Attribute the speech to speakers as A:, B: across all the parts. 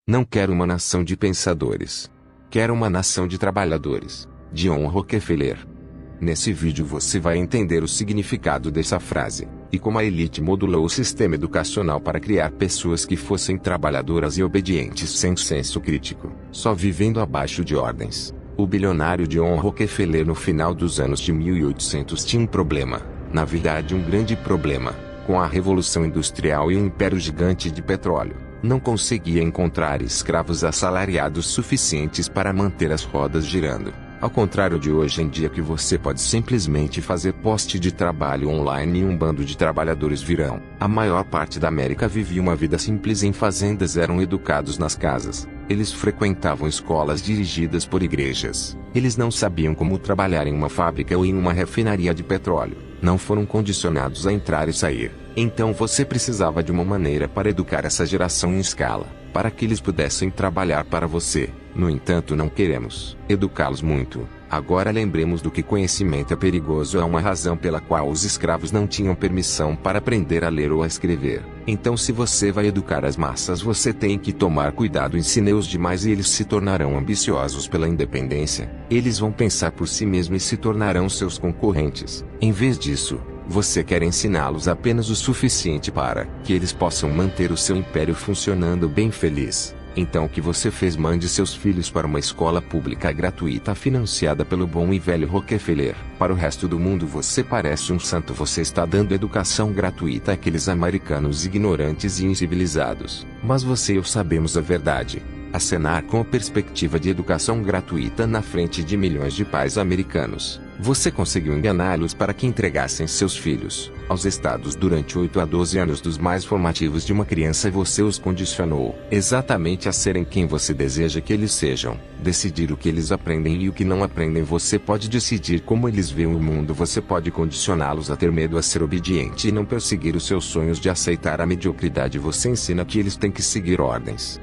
A: Não quero uma nação de pensadores. Quero uma nação de trabalhadores. John Rockefeller. Nesse vídeo você vai entender o significado dessa frase, e como a elite modulou o sistema educacional para criar pessoas que fossem trabalhadoras e obedientes sem senso crítico, só vivendo abaixo de ordens. O bilionário John Rockefeller no final dos anos de 1800 tinha um problema, na verdade um grande problema, com a Revolução Industrial e um império gigante de petróleo. Não conseguia encontrar escravos assalariados suficientes para manter as rodas girando. Ao contrário de hoje em dia que você pode simplesmente fazer post de trabalho online e um bando de trabalhadores virão. A maior parte da América vivia uma vida simples em fazendas, eram educados nas casas. Eles frequentavam escolas dirigidas por igrejas. Eles não sabiam como trabalhar em uma fábrica ou em uma refinaria de petróleo. Não foram condicionados a entrar e sair. Então você precisava de uma maneira para educar essa geração em escala, para que eles pudessem trabalhar para você. No entanto, não queremos educá-los muito. Agora lembremos do que conhecimento é perigoso. Há uma razão pela qual os escravos não tinham permissão para aprender a ler ou a escrever. Então, se você vai educar as massas, você tem que tomar cuidado. Ensine-os demais e eles se tornarão ambiciosos pela independência. Eles vão pensar por si mesmos e se tornarão seus concorrentes. Em vez disso, você quer ensiná-los apenas o suficiente para que eles possam manter o seu império funcionando bem feliz. Então o que você fez? Mande seus filhos para uma escola pública gratuita financiada pelo bom e velho Rockefeller. Para o resto do mundo você parece um santo. Você está dando educação gratuita àqueles americanos ignorantes e incivilizados. Mas você e eu sabemos a verdade. Acenar com a perspectiva de educação gratuita na frente de milhões de pais americanos. Você conseguiu enganá-los para que entregassem seus filhos aos estados durante 8 a 12 anos dos mais formativos de uma criança. Você os condicionou exatamente a serem quem você deseja que eles sejam. Decidir o que eles aprendem e o que não aprendem. Você pode decidir como eles veem o mundo. Você pode condicioná-los a ter medo, a ser obediente e não perseguir os seus sonhos, de aceitar a mediocridade. Você ensina que eles têm que seguir ordens.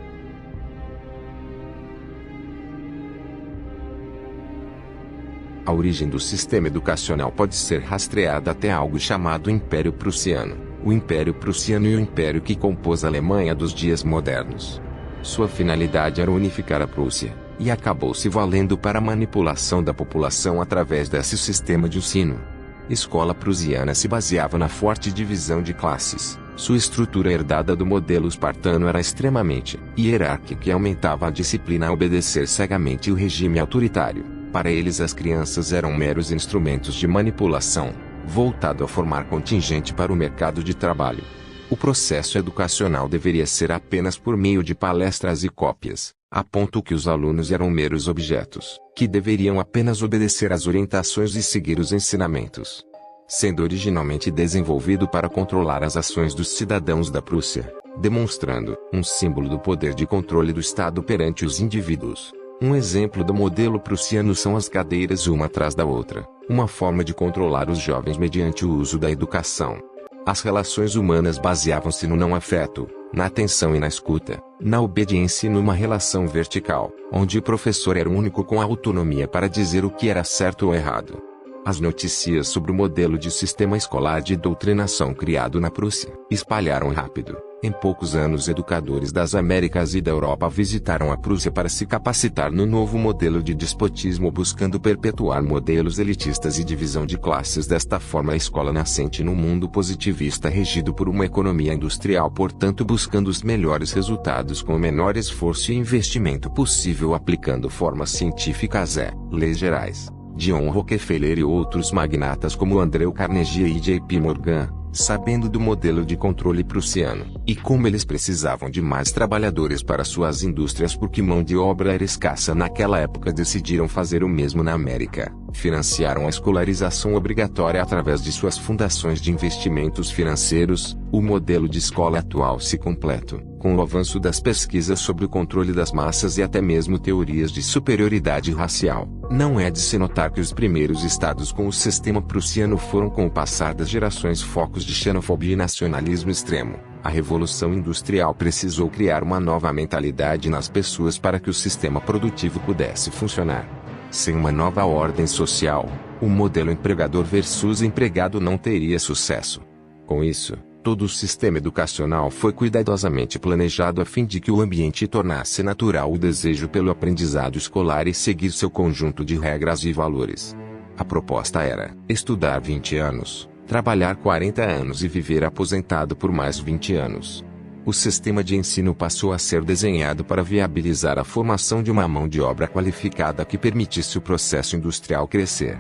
A: A origem do sistema educacional pode ser rastreada até algo chamado Império Prussiano. O Império Prussiano e o império que compôs a Alemanha dos dias modernos. Sua finalidade era unificar a Prússia, e acabou se valendo para a manipulação da população através desse sistema de ensino. Escola prussiana se baseava na forte divisão de classes. Sua estrutura herdada do modelo espartano era extremamente hierárquica e aumentava a disciplina a obedecer cegamente o regime autoritário. Para eles as crianças eram meros instrumentos de manipulação, voltado a formar contingente para o mercado de trabalho. O processo educacional deveria ser apenas por meio de palestras e cópias, a ponto que os alunos eram meros objetos, que deveriam apenas obedecer às orientações e seguir os ensinamentos. Sendo originalmente desenvolvido para controlar as ações dos cidadãos da Prússia, demonstrando um símbolo do poder de controle do Estado perante os indivíduos. Um exemplo do modelo prussiano são as cadeiras uma atrás da outra, uma forma de controlar os jovens mediante o uso da educação. As relações humanas baseavam-se no não afeto, na atenção e na escuta, na obediência e numa relação vertical, onde o professor era o único com a autonomia para dizer o que era certo ou errado. As notícias sobre o modelo de sistema escolar de doutrinação criado na Prússia espalharam rápido. Em poucos anos, educadores das Américas e da Europa visitaram a Prússia para se capacitar no novo modelo de despotismo, buscando perpetuar modelos elitistas e divisão de classes. Desta forma, a escola nascente no mundo positivista regido por uma economia industrial, portanto buscando os melhores resultados com o menor esforço e investimento possível, aplicando formas científicas leis gerais. John Rockefeller e outros magnatas como Andrew Carnegie e J.P. Morgan, sabendo do modelo de controle prussiano, e como eles precisavam de mais trabalhadores para suas indústrias porque mão de obra era escassa naquela época, decidiram fazer o mesmo na América. Financiaram a escolarização obrigatória através de suas fundações de investimentos financeiros. O modelo de escola atual se completou com o avanço das pesquisas sobre o controle das massas e até mesmo teorias de superioridade racial. Não é de se notar que os primeiros estados com o sistema prussiano foram, com o passar das gerações, focos de xenofobia e nacionalismo extremo. A Revolução Industrial precisou criar uma nova mentalidade nas pessoas para que o sistema produtivo pudesse funcionar. Sem uma nova ordem social, o modelo empregador versus empregado não teria sucesso. Com isso, Todo o sistema educacional foi cuidadosamente planejado a fim de que o ambiente tornasse natural o desejo pelo aprendizado escolar e seguir seu conjunto de regras e valores. A proposta era estudar 20 anos, trabalhar 40 anos e viver aposentado por mais 20 anos. O sistema de ensino passou a ser desenhado para viabilizar a formação de uma mão de obra qualificada que permitisse o processo industrial crescer.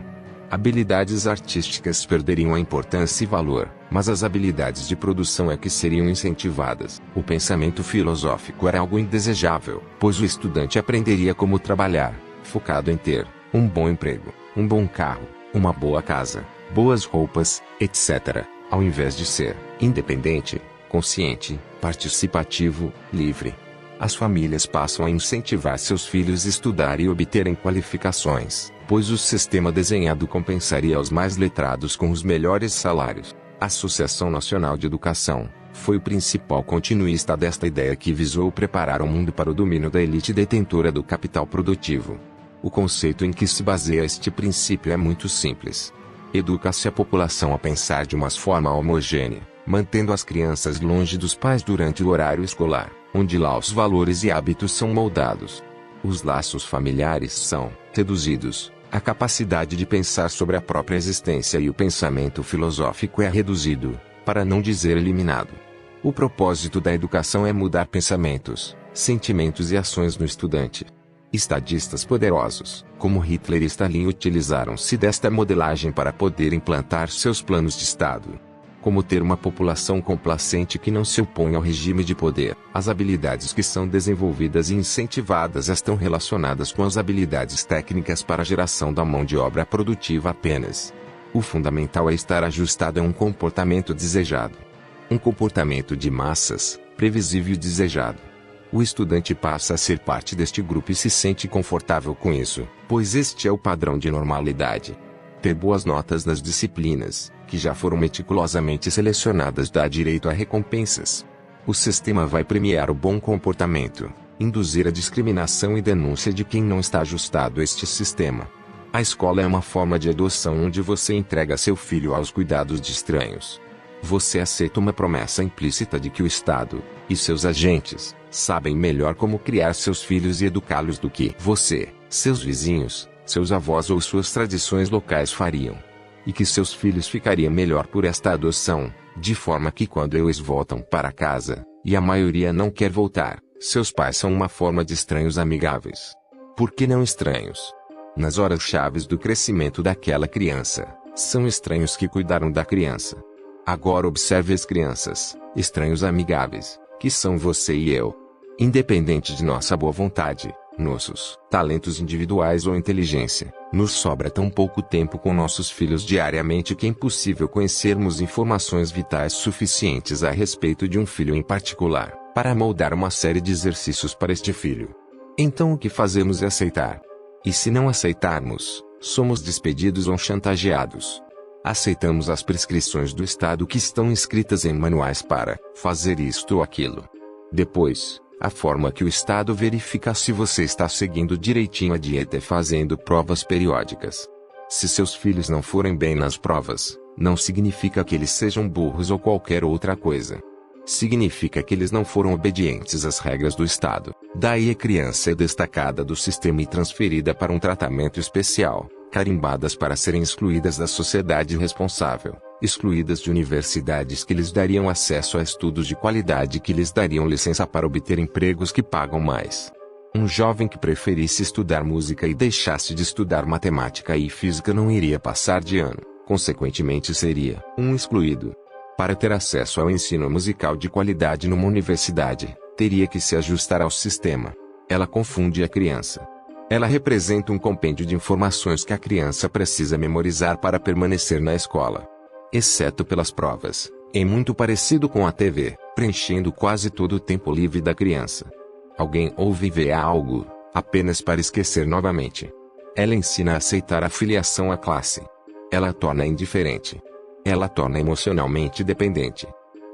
A: Habilidades artísticas perderiam a importância e valor, mas as habilidades de produção é que seriam incentivadas. O pensamento filosófico era algo indesejável, pois o estudante aprenderia como trabalhar, focado em ter um bom emprego, um bom carro, uma boa casa, boas roupas, etc., ao invés de ser independente, consciente, participativo, livre. As famílias passam a incentivar seus filhos a estudar e obterem qualificações, pois o sistema desenhado compensaria os mais letrados com os melhores salários. A Associação Nacional de Educação foi o principal continuista desta ideia que visou preparar o mundo para o domínio da elite detentora do capital produtivo. O conceito em que se baseia este princípio é muito simples. Educa-se a população a pensar de uma forma homogênea, mantendo as crianças longe dos pais durante o horário escolar, onde lá os valores e hábitos são moldados. Os laços familiares são reduzidos, a capacidade de pensar sobre a própria existência e o pensamento filosófico é reduzido, para não dizer eliminado. O propósito da educação é mudar pensamentos, sentimentos e ações no estudante. Estadistas poderosos, como Hitler e Stalin, utilizaram-se desta modelagem para poder implantar seus planos de Estado. Como ter uma população complacente que não se opõe ao regime de poder. As habilidades que são desenvolvidas e incentivadas estão relacionadas com as habilidades técnicas para a geração da mão de obra produtiva apenas. O fundamental é estar ajustado a um comportamento desejado. Um comportamento de massas, previsível e desejado. O estudante passa a ser parte deste grupo e se sente confortável com isso, pois este é o padrão de normalidade. Ter boas notas nas disciplinas, que já foram meticulosamente selecionadas, dá direito a recompensas. O sistema vai premiar o bom comportamento, induzir a discriminação e denúncia de quem não está ajustado a este sistema. A escola é uma forma de adoção onde você entrega seu filho aos cuidados de estranhos. Você aceita uma promessa implícita de que o Estado e seus agentes sabem melhor como criar seus filhos e educá-los do que você, seus vizinhos, seus avós ou suas tradições locais fariam. E que seus filhos ficariam melhor por esta adoção, de forma que quando eles voltam para casa, e a maioria não quer voltar, seus pais são uma forma de estranhos amigáveis. Por que não estranhos? Nas horas chaves do crescimento daquela criança, são estranhos que cuidaram da criança. Agora observe as crianças, estranhos amigáveis, que são você e eu. Independente de nossa boa vontade, nossos talentos individuais ou inteligência, nos sobra tão pouco tempo com nossos filhos diariamente que é impossível conhecermos informações vitais suficientes a respeito de um filho em particular, para moldar uma série de exercícios para este filho. Então o que fazemos é aceitar. E se não aceitarmos, somos despedidos ou chantageados. Aceitamos as prescrições do Estado que estão escritas em manuais para fazer isto ou aquilo. Depois, a forma que o Estado verifica se você está seguindo direitinho a dieta é fazendo provas periódicas. Se seus filhos não forem bem nas provas, não significa que eles sejam burros ou qualquer outra coisa. Significa que eles não foram obedientes às regras do Estado. Daí a criança é destacada do sistema e transferida para um tratamento especial, carimbadas para serem excluídas da sociedade responsável, excluídas de universidades que lhes dariam acesso a estudos de qualidade que lhes dariam licença para obter empregos que pagam mais. Um jovem que preferisse estudar música e deixasse de estudar matemática e física não iria passar de ano, consequentemente seria um excluído. Para ter acesso ao ensino musical de qualidade numa universidade, teria que se ajustar ao sistema. Ela confunde a criança. Ela representa um compêndio de informações que a criança precisa memorizar para permanecer na escola. Exceto pelas provas, é muito parecido com a TV, preenchendo quase todo o tempo livre da criança. Alguém ouve e vê algo, apenas para esquecer novamente. Ela ensina a aceitar a filiação à classe. Ela a torna indiferente. Ela a torna emocionalmente dependente.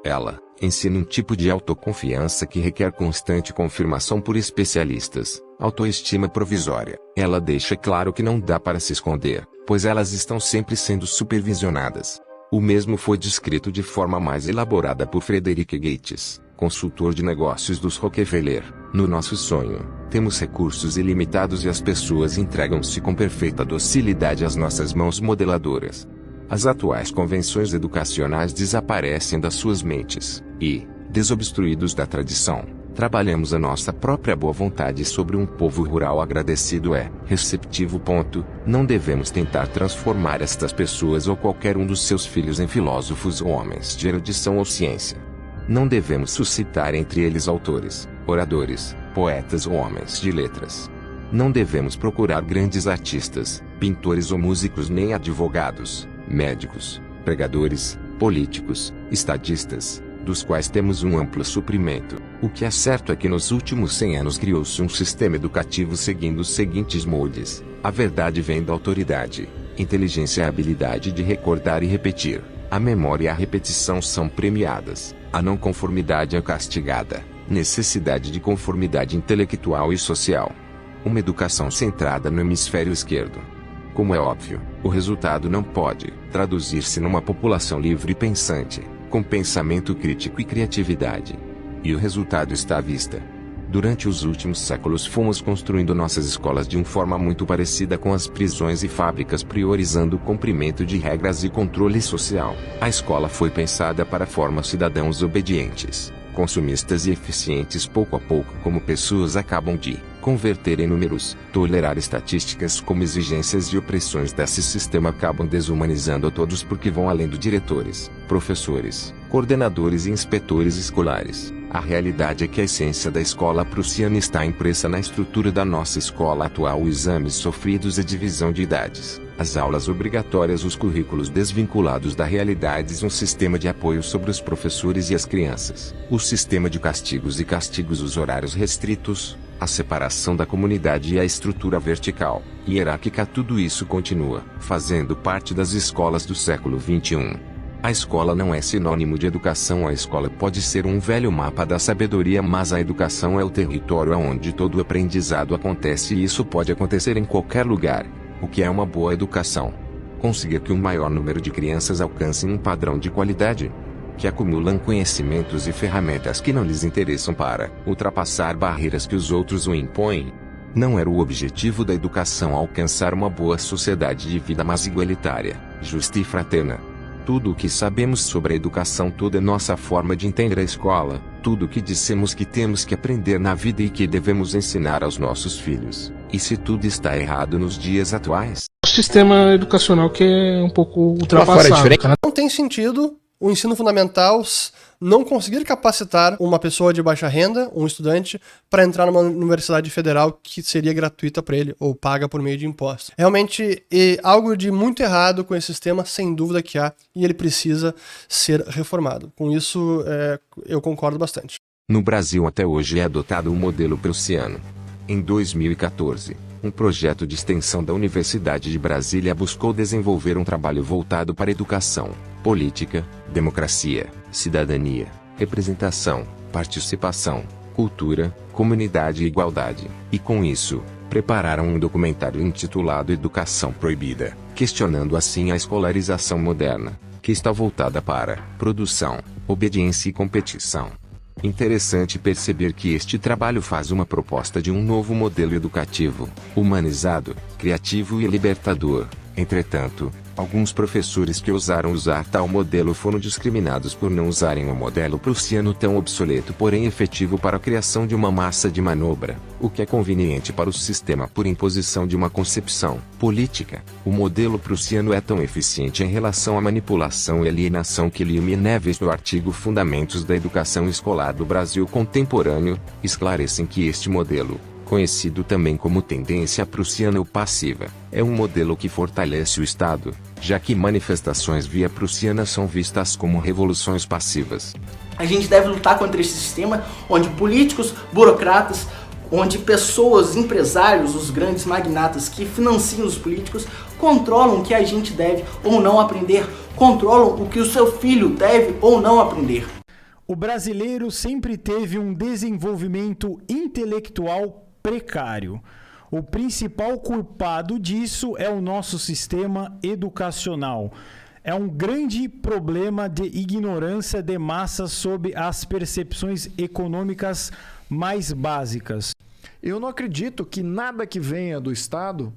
A: Ela ensina um tipo de autoconfiança que requer constante confirmação por especialistas, autoestima provisória. Ela deixa claro que não dá para se esconder, pois elas estão sempre sendo supervisionadas. O mesmo foi descrito de forma mais elaborada por Frederick Gates, consultor de negócios dos Rockefeller. No nosso sonho, temos recursos ilimitados e as pessoas entregam-se com perfeita docilidade às nossas mãos modeladoras. As atuais convenções educacionais desaparecem das suas mentes, e, desobstruídos da tradição, trabalhamos a nossa própria boa vontade sobre um povo rural agradecido e receptivo. Não devemos tentar transformar estas pessoas ou qualquer um dos seus filhos em filósofos ou homens de erudição ou ciência. Não devemos suscitar entre eles autores, oradores, poetas ou homens de letras. Não devemos procurar grandes artistas, pintores ou músicos, nem advogados, médicos, pregadores, políticos, estadistas, dos quais temos um amplo suprimento. O que é certo é que nos últimos 100 anos criou-se um sistema educativo seguindo os seguintes moldes: a verdade vem da autoridade, inteligência é a habilidade de recordar e repetir, a memória e a repetição são premiadas, a não conformidade é castigada, necessidade de conformidade intelectual e social. Uma educação centrada no hemisfério esquerdo. Como é óbvio, o resultado não pode traduzir-se numa população livre e pensante, com pensamento crítico e criatividade. E o resultado está à vista. Durante os últimos séculos fomos construindo nossas escolas de uma forma muito parecida com as prisões e fábricas, priorizando o cumprimento de regras e controle social. A escola foi pensada para formar cidadãos obedientes, consumistas e eficientes. Pouco a pouco, como pessoas acabam de converter em números, tolerar estatísticas como exigências e opressões desse sistema acabam desumanizando a todos porque vão além de diretores, professores, coordenadores e inspetores escolares. A realidade é que a essência da escola prussiana está impressa na estrutura da nossa escola atual: exames sofridos e divisão de idades, as aulas obrigatórias, os currículos desvinculados da realidade e um sistema de apoio sobre os professores e as crianças, o sistema de castigos e castigos, os horários restritos, a separação da comunidade e a estrutura vertical, hierárquica. Tudo isso continua fazendo parte das escolas do século XXI. A escola não é sinônimo de educação. A escola pode ser um velho mapa da sabedoria, mas a educação é o território onde todo o aprendizado acontece, e isso pode acontecer em qualquer lugar. O que é uma boa educação? Conseguir que um maior número de crianças alcancem um padrão de qualidade, que acumulam conhecimentos e ferramentas que não lhes interessam para ultrapassar barreiras que os outros o impõem. Não era o objetivo da educação alcançar uma boa sociedade de vida mais igualitária, justa e fraterna. Tudo o que sabemos sobre a educação, toda a nossa forma de entender a escola, tudo o que dissemos que temos que aprender na vida e que devemos ensinar aos nossos filhos. E se tudo está errado nos dias atuais?
B: O sistema educacional que é um pouco ultrapassado.
C: Não tem sentido o ensino fundamental não conseguir capacitar uma pessoa de baixa renda, um estudante, para entrar numa universidade federal que seria gratuita para ele, ou paga por meio de impostos. Realmente, algo de muito errado com esse sistema, sem dúvida que há, e ele precisa ser reformado. Com isso, eu concordo bastante.
A: No Brasil até hoje é adotado o modelo prussiano. Em 2014, um projeto de extensão da Universidade de Brasília buscou desenvolver um trabalho voltado para educação, política, democracia, cidadania, representação, participação, cultura, comunidade e igualdade. E com isso, prepararam um documentário intitulado Educação Proibida, questionando assim a escolarização moderna, que está voltada para produção, obediência e competição. Interessante perceber que este trabalho faz uma proposta de um novo modelo educativo, humanizado, criativo e libertador. Entretanto, alguns professores que ousaram usar tal modelo foram discriminados por não usarem o modelo prussiano, tão obsoleto porém efetivo para a criação de uma massa de manobra, o que é conveniente para o sistema por imposição de uma concepção política. O modelo prussiano é tão eficiente em relação à manipulação e alienação que Lima e Neves, no artigo Fundamentos da Educação Escolar do Brasil Contemporâneo, esclarecem que este modelo, conhecido também como tendência prussiana ou passiva, é um modelo que fortalece o Estado, já que manifestações via prussiana são vistas como revoluções passivas.
D: A gente deve lutar contra esse sistema onde políticos, burocratas, onde pessoas, empresários, os grandes magnatas que financiam os políticos, controlam o que a gente deve ou não aprender, controlam o que o seu filho deve ou não aprender.
E: O brasileiro sempre teve um desenvolvimento intelectual precário. O principal culpado disso é o nosso sistema educacional. é um grande problema de ignorância de massas sobre as percepções econômicas mais básicas.
F: Eu não acredito que nada que venha do Estado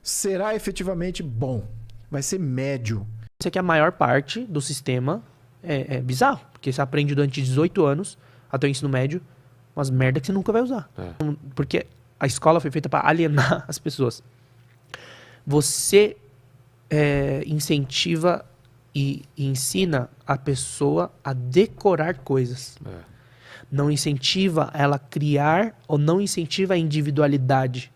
F: será efetivamente bom. Vai ser médio.
G: Isso é que a maior parte do sistema é bizarro. Porque você aprende durante 18 anos, até o ensino médio, umas merda que você nunca vai usar. Porque a escola foi feita para alienar as pessoas. Você incentiva e ensina a pessoa a decorar coisas. Não incentiva ela a criar ou não incentiva a individualidade.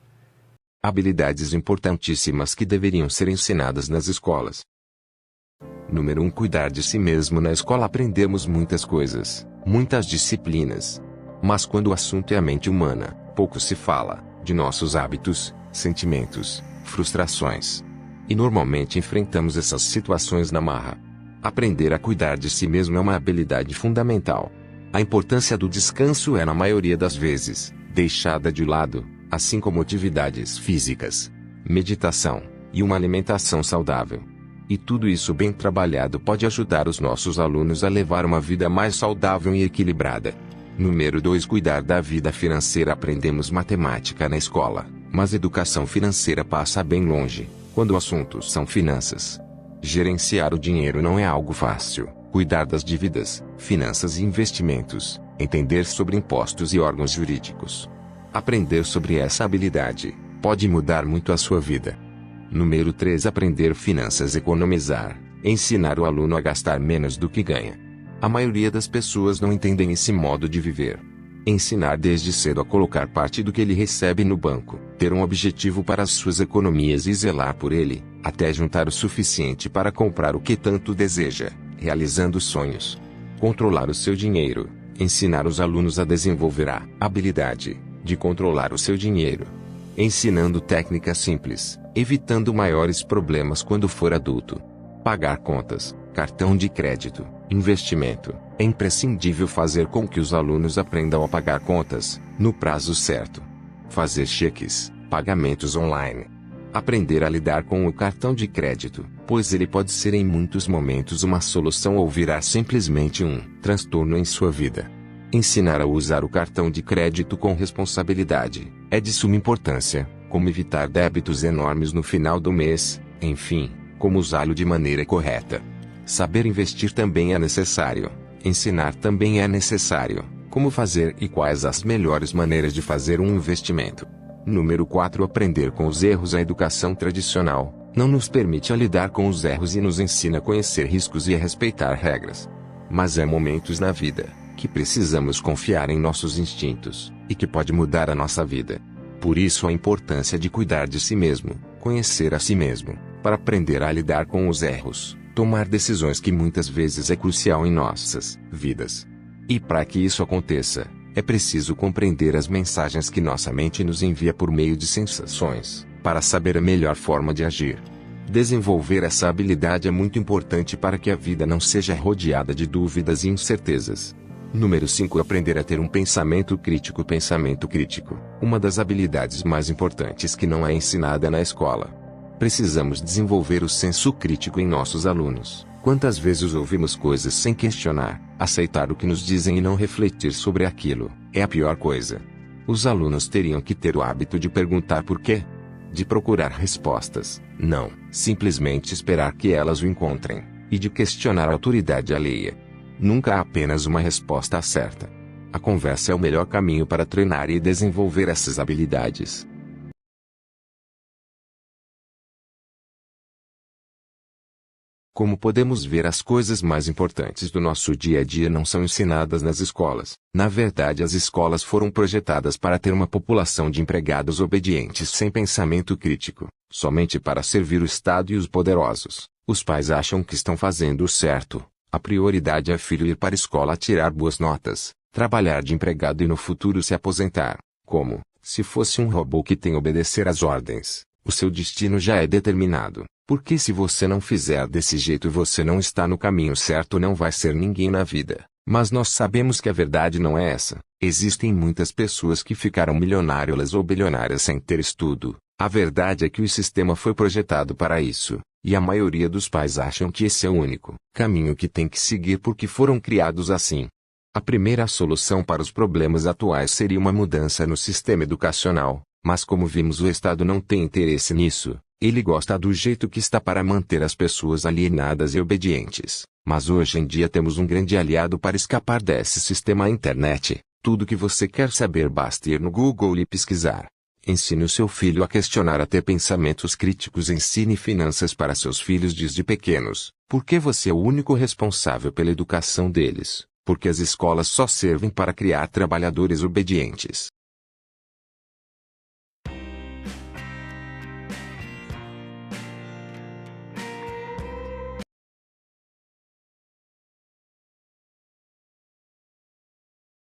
A: Habilidades importantíssimas que deveriam ser ensinadas nas escolas. Número 1. Cuidar de si mesmo. Na escola aprendemos muitas coisas, muitas disciplinas. Mas quando o assunto é a mente humana, pouco se fala de nossos hábitos, sentimentos, frustrações. E normalmente enfrentamos essas situações na marra. Aprender a cuidar de si mesmo é uma habilidade fundamental. A importância do descanso é, na maioria das vezes, deixada de lado, assim como atividades físicas, meditação e uma alimentação saudável. E tudo isso bem trabalhado pode ajudar os nossos alunos a levar uma vida mais saudável e equilibrada. Número 2. Cuidar da vida financeira. Aprendemos matemática na escola, mas educação financeira passa bem longe, quando assuntos são finanças. Gerenciar o dinheiro não é algo fácil. Cuidar das dívidas, finanças e investimentos, entender sobre impostos e órgãos jurídicos. Aprender sobre essa habilidade pode mudar muito a sua vida. Número 3. Aprender finanças. Economizar. Ensinar o aluno a gastar menos do que ganha. A maioria das pessoas não entendem esse modo de viver. Ensinar desde cedo a colocar parte do que ele recebe no banco, ter um objetivo para as suas economias e zelar por ele, até juntar o suficiente para comprar o que tanto deseja, realizando sonhos. Controlar o seu dinheiro. Ensinar os alunos a desenvolver a habilidade de controlar o seu dinheiro. Ensinando técnicas simples, evitando maiores problemas quando for adulto. Pagar contas, cartão de crédito, investimento. É imprescindível fazer com que os alunos aprendam a pagar contas, no prazo certo. Fazer cheques, pagamentos online. Aprender a lidar com o cartão de crédito, pois ele pode ser em muitos momentos uma solução ou virar simplesmente um transtorno em sua vida. Ensinar a usar o cartão de crédito com responsabilidade é de suma importância, como evitar débitos enormes no final do mês, enfim, como usá-lo de maneira correta. Saber investir também é necessário. Ensinar também é necessário, como fazer e quais as melhores maneiras de fazer um investimento. Número 4. Aprender com os erros. A educação tradicional não nos permite a lidar com os erros e nos ensina a conhecer riscos e a respeitar regras. Mas há momentos na vida que precisamos confiar em nossos instintos, e que pode mudar a nossa vida. Por isso a importância de cuidar de si mesmo, conhecer a si mesmo, para aprender a lidar com os erros, tomar decisões que muitas vezes é crucial em nossas vidas. E para que isso aconteça, é preciso compreender as mensagens que nossa mente nos envia por meio de sensações, para saber a melhor forma de agir. Desenvolver essa habilidade é muito importante para que a vida não seja rodeada de dúvidas e incertezas. Número 5. Aprender a ter um pensamento crítico. Pensamento crítico, uma das habilidades mais importantes que não é ensinada na escola. Precisamos desenvolver o senso crítico em nossos alunos. Quantas vezes ouvimos coisas sem questionar, aceitar o que nos dizem e não refletir sobre aquilo, é a pior coisa. Os alunos teriam que ter o hábito de perguntar por quê, de procurar respostas, não simplesmente esperar que elas o encontrem, e de questionar a autoridade alheia. Nunca há apenas uma resposta certa. A conversa é o melhor caminho para treinar e desenvolver essas habilidades. Como podemos ver, as coisas mais importantes do nosso dia a dia não são ensinadas nas escolas. Na verdade, as escolas foram projetadas para ter uma população de empregados obedientes sem pensamento crítico, somente para servir o Estado e os poderosos. Os pais acham que estão fazendo o certo. A prioridade é filho ir para a escola tirar boas notas, trabalhar de empregado e no futuro se aposentar, como se fosse um robô que tem que obedecer às ordens. O seu destino já é determinado, porque se você não fizer desse jeito você não está no caminho certo, não vai ser ninguém na vida. Mas nós sabemos que a verdade não é essa. Existem muitas pessoas que ficaram milionárias ou bilionárias sem ter estudo. A verdade é que o sistema foi projetado para isso, E a maioria dos pais acham que esse é o único caminho que tem que seguir porque foram criados assim. A primeira solução para os problemas atuais seria uma mudança no sistema educacional, mas como vimos o Estado não tem interesse nisso, ele gosta do jeito que está para manter as pessoas alienadas e obedientes. Mas hoje em dia temos um grande aliado para escapar desse sistema: a internet. Tudo que você quer saber basta ir no Google e pesquisar. Ensine o seu filho a questionar, a ter pensamentos críticos. Ensine finanças para seus filhos desde pequenos, porque você é o único responsável pela educação deles. Porque as escolas só servem para criar trabalhadores obedientes.